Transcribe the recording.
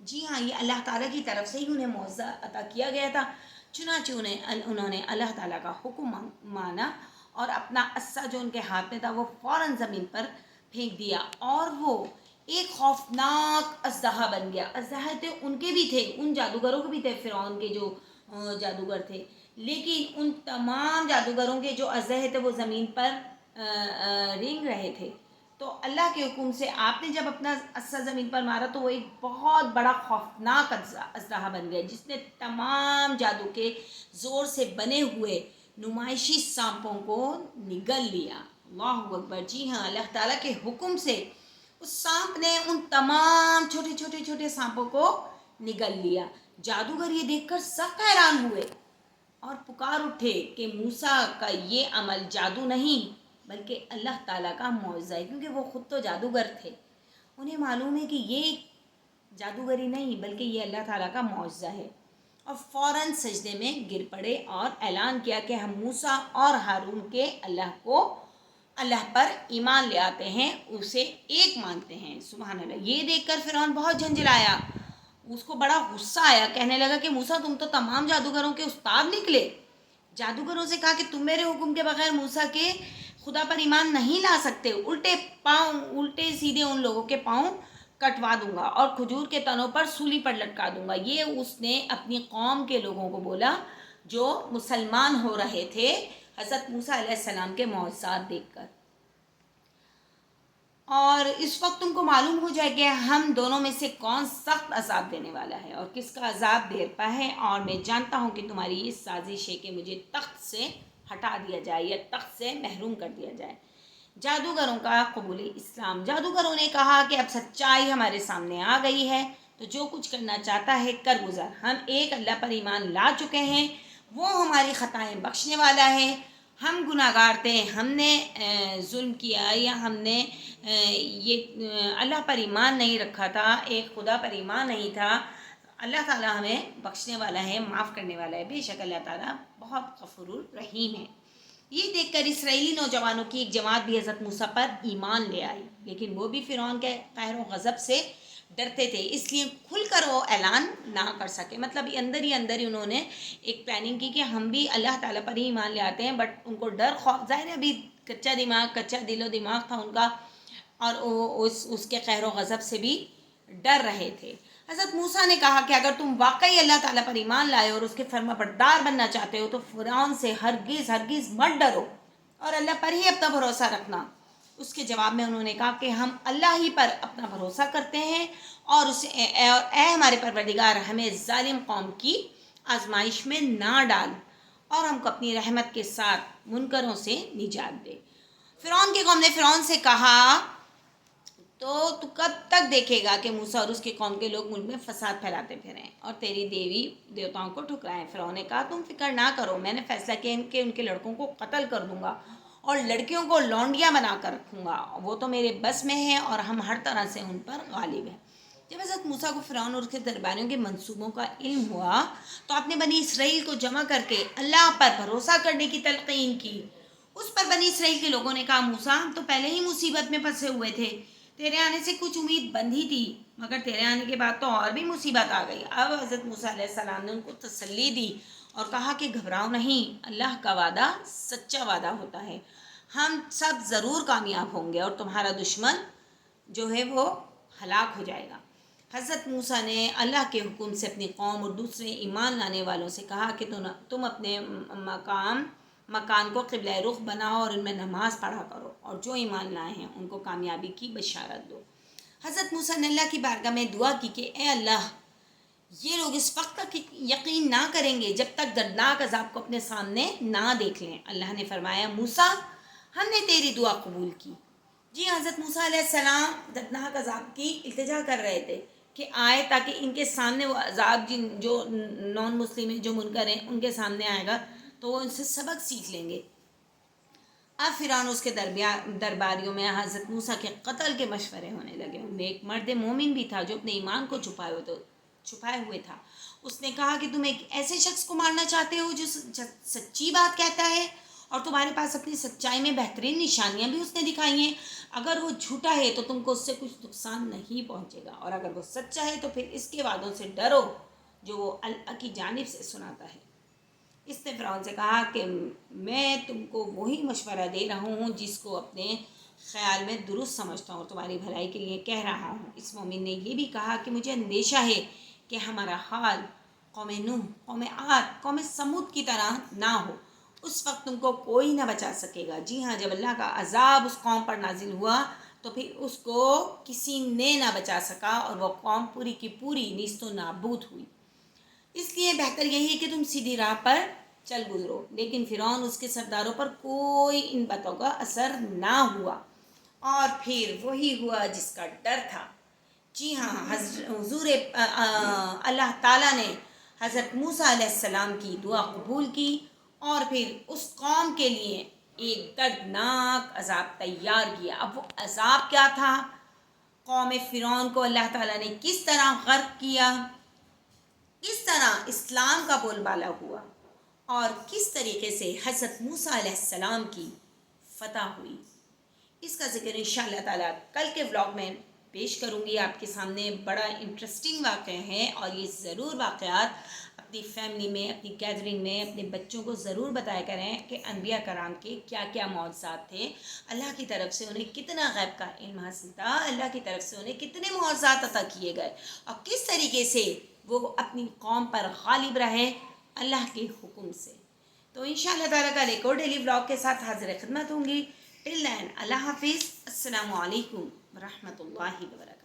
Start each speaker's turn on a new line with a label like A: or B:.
A: جی ہاں، یہ اللہ تعالیٰ کی طرف سے ہی انہیں معجزہ عطا کیا گیا تھا، چنانچہ انہوں نے اللہ تعالیٰ کا حکم مانا اور اپنا عصا جو ان کے ہاتھ میں تھا وہ فوراً زمین پر پھینک دیا، اور وہ ایک خوفناک اژدہا بن گیا۔ اژدہا تو ان کے بھی تھے، ان جادوگروں کے بھی تھے، فرعون کے جو جادوگر تھے، لیکن ان تمام جادوگروں کے جو اژدہے تھے وہ زمین پر رینگ رہے تھے۔ تو اللہ کے حکم سے آپ نے جب اپنا عصا زمین پر مارا تو وہ ایک بہت بڑا خوفناک اژدہا بن گیا، جس نے تمام جادو کے زور سے بنے ہوئے نمائشی سانپوں کو نگل لیا۔ اللہ اکبر! جی ہاں، اللہ تعالیٰ کے حکم سے اس سانپ نے ان تمام چھوٹے سانپوں کو نگل لیا۔ جادوگر یہ دیکھ کر سخت حیران ہوئے اور پکار اٹھے کہ موسیٰ کا یہ عمل جادو نہیں بلکہ اللہ تعالیٰ کا معجزہ ہے، کیونکہ وہ خود تو جادوگر تھے۔ انہیں معلوم ہے کہ یہ جادوگری نہیں بلکہ یہ اللہ تعالیٰ کا معجزہ ہے، اور فوراً سجدے میں گر پڑے اور اعلان کیا کہ ہم موسیٰ اور ہارون کے اللہ پر ایمان لے آتے ہیں، اسے ایک مانتے ہیں۔ سبحان اللہ! یہ دیکھ کر فرعون بہت جھنجھلایا، اس کو بڑا غصہ آیا، کہنے لگا کہ موسیٰ تم تو تمام جادوگروں کے استاد نکلے۔ جادوگروں سے کہا کہ تم میرے حکم کے بغیر موسیٰ کے خدا پر ایمان نہیں لا سکتے، الٹے سیدھے ان لوگوں کے پاؤں کٹوا دوں گا اور کھجور کے تنوں پر سولی پر لٹکا دوں گا۔ یہ اس نے اپنی قوم کے لوگوں کو بولا جو مسلمان ہو رہے تھے حضرت موسیٰ علیہ السلام کے معجزات دیکھ کر۔ اور اس وقت تم کو معلوم ہو جائے کہ ہم دونوں میں سے کون سخت عذاب دینے والا ہے اور کس کا عذاب دیر پا ہے، اور میں جانتا ہوں کہ تمہاری یہ سازش ہے کہ مجھے تخت سے ہٹا دیا جائے یا تخت سے محروم کر دیا جائے۔ جادوگروں کا قبول اسلام۔ جادوگروں نے کہا کہ اب سچائی ہمارے سامنے آ گئی ہے، تو جو کچھ کرنا چاہتا ہے کر گزر۔ ہم ایک اللہ پر ایمان لا چکے ہیں، وہ ہماری خطائیں بخشنے والا ہے۔ ہم گناہ گار تھے، ہم نے ظلم کیا یا ہم نے یہ اللہ پر ایمان نہیں رکھا تھا، ایک خدا پر ایمان نہیں تھا۔ اللہ تعالیٰ ہمیں بخشنے والا ہے، معاف کرنے والا ہے، بے شک اللہ تعالیٰ بہت غفور الرحیم ہے۔ یہ دیکھ کر اسرائیلی نوجوانوں کی ایک جماعت بھی حضرت موسیٰ پر ایمان لے آئی، لیکن وہ بھی فرعون کے قہر و غضب سے ڈرتے تھے، اس لیے کھل کر وہ اعلان نہ کر سکے۔ مطلب اندر ہی انہوں نے ایک پلاننگ کی کہ ہم بھی اللہ تعالیٰ پر ہی ایمان لے آتے ہیں، بٹ ان کو ڈر خوف، ظاہر ہے ابھی کچا دل و دماغ تھا ان کا، اور اس کے قہر و غضب سے بھی ڈر رہے تھے۔ حضرت موسیٰ نے کہا کہ اگر تم واقعی اللہ تعالیٰ پر ایمان لائے اور اس کے فرما بردار بننا چاہتے ہو تو فرعون سے ہرگز مت ڈرو اور اللہ پر ہی اپنا بھروسہ رکھنا۔ اس کے جواب میں انہوں نے کہا کہ ہم اللہ ہی پر اپنا بھروسہ کرتے ہیں، اور اے ہمارے پروردگار، ہمیں ظالم قوم کی آزمائش میں نہ ڈال اور ہم کو اپنی رحمت کے ساتھ منکروں سے نجات دے۔ فرعون کی قوم نے فرعون سے کہا تو کب تک دیکھے گا کہ موسیٰ اور اس کی قوم کے لوگ ملک میں فساد پھیلاتے پھریں اور تیری دیوتاؤں کو ٹھکرائیں؟ فرعون نے کہا تم فکر نہ کرو، میں نے فیصلہ کیا کہ ان کے لڑکوں کو قتل کر دوں گا اور لڑکیوں کو لونڈیاں بنا کر رکھوں گا، وہ تو میرے بس میں ہے اور ہم ہر طرح سے ان پر غالب ہیں۔ جب حضرت موسیٰ کو فرعون اور اس کے درباریوں کے منصوبوں کا علم ہوا تو آپ نے بنی اسرائیل کو جمع کر کے اللہ پر بھروسہ کرنے کی تلقین کی۔ اس پر بنی اسرائیل کے لوگوں نے کہا موسیٰ ہم تو پہلے ہی مصیبت میں پھنسے ہوئے تھے، تیرے آنے سے کچھ امید بندھی تھی، مگر تیرے آنے کے بعد تو اور بھی مصیبت آ گئی۔ اب حضرت موسیٰ علیہ السلام نے ان کو تسلی دی اور کہا کہ گھبراؤ نہیں، اللہ کا وعدہ سچا وعدہ ہوتا ہے، ہم سب ضرور کامیاب ہوں گے اور تمہارا دشمن جو ہے وہ ہلاک ہو جائے گا۔ حضرت موسیٰ نے اللہ کے حکم سے اپنی قوم اور دوسرے ایمان لانے والوں سے کہا کہ تم اپنے مکان کو قبلہ رخ بناؤ اور ان میں نماز پڑھا کرو، اور جو ایمان لائے ہیں ان کو کامیابی کی بشارت دو۔ حضرت موسیٰ نے اللہ کی بارگاہ میں دعا کی کہ اے اللہ، یہ لوگ اس وقت تک یقین نہ کریں گے جب تک دردناک عذاب کو اپنے سامنے نہ دیکھ لیں۔ اللہ نے فرمایا موسیٰ ہم نے تیری دعا قبول کی۔ جی حضرت موسیٰ علیہ السلام دردناک عذاب کی التجا کر رہے تھے کہ آئے تاکہ ان کے سامنے وہ عذاب جو نان مسلم ہیں، جو منکر ہیں، ان کے سامنے آئے گا تو وہ ان سے سبق سیکھ لیں گے۔ اب فرعون اس کے درباریوں میں حضرت موسیٰ کے قتل کے مشورے ہونے لگے۔ ان میں ایک مرد مومن بھی تھا جو اپنے ایمان کو چھپائے ہوئے تھا۔ اس نے کہا کہ تم ایک ایسے شخص کو مارنا چاہتے ہو جو سچی بات کہتا ہے اور تمہارے پاس اپنی سچائی میں بہترین نشانیاں بھی اس نے دکھائی ہیں۔ اگر وہ جھوٹا ہے تو تم کو اس سے کچھ نقصان نہیں پہنچے گا، اور اگر وہ سچا ہے تو پھر اس کے وعدوں سے ڈرو جو وہ اللہ کی جانب سے سناتا ہے۔ اس نے فرعون سے کہا کہ میں تم کو وہی مشورہ دے رہا ہوں جس کو اپنے خیال میں درست سمجھتا ہوں اور تمہاری بھلائی کے لیے کہہ رہا ہوں۔ اس مومن نے یہ بھی کہا کہ مجھے اندیشہ ہے کہ ہمارا حال قوم نوح، قوم عاد، قوم سمود کی طرح نہ ہو، اس وقت تم کو کوئی نہ بچا سکے گا۔ جی ہاں، جب اللہ کا عذاب اس قوم پر نازل ہوا تو پھر اس کو کسی نے نہ بچا سکا اور وہ قوم پوری کی پوری نیست و نابود ہوئی۔ اس لیے بہتر یہی ہے کہ تم سیدھی راہ پر چل گزرو۔ لیکن فرعون اس کے سرداروں پر کوئی ان باتوں کا اثر نہ ہوا، اور پھر وہی ہوا جس کا ڈر تھا۔ جی ہاں، حضور اللہ تعالیٰ نے حضرت موسیٰ علیہ السلام کی دعا قبول کی، اور پھر اس قوم کے لیے ایک دردناک عذاب تیار کیا۔ اب وہ عذاب کیا تھا؟ قوم فرعون کو اللہ تعالیٰ نے کس طرح غرق کیا، کس طرح اسلام کا بول بالا ہوا، اور کس طریقے سے حضرت موسیٰ علیہ السلام کی فتح ہوئی، اس کا ذکر انشاءاللہ تعالیٰ کل کے ولاگ میں پیش کروں گی آپ کے سامنے۔ بڑا انٹرسٹنگ واقعہ ہے، اور یہ ضرور واقعات اپنی فیملی میں، اپنی گیدرنگ میں اپنے بچوں کو ضرور بتایا کریں کہ انبیاء کرام کے کیا کیا معجزات تھے، اللہ کی طرف سے انہیں کتنا غیب کا علم حاصل تھا، اللہ کی طرف سے انہیں کتنے معجزات عطا کیے گئے، اور کس طریقے سے وہ اپنی قوم پر غالب رہے اللہ کے حکم سے۔ تو انشاءاللہ تعالیٰ کل ایک اور ڈیلی ولاگ کے ساتھ حاضر خدمت ہوں گی۔ ٹل دین اللہ حافظ، السلام علیکم ورحمۃ اللہ وبرکاتہ۔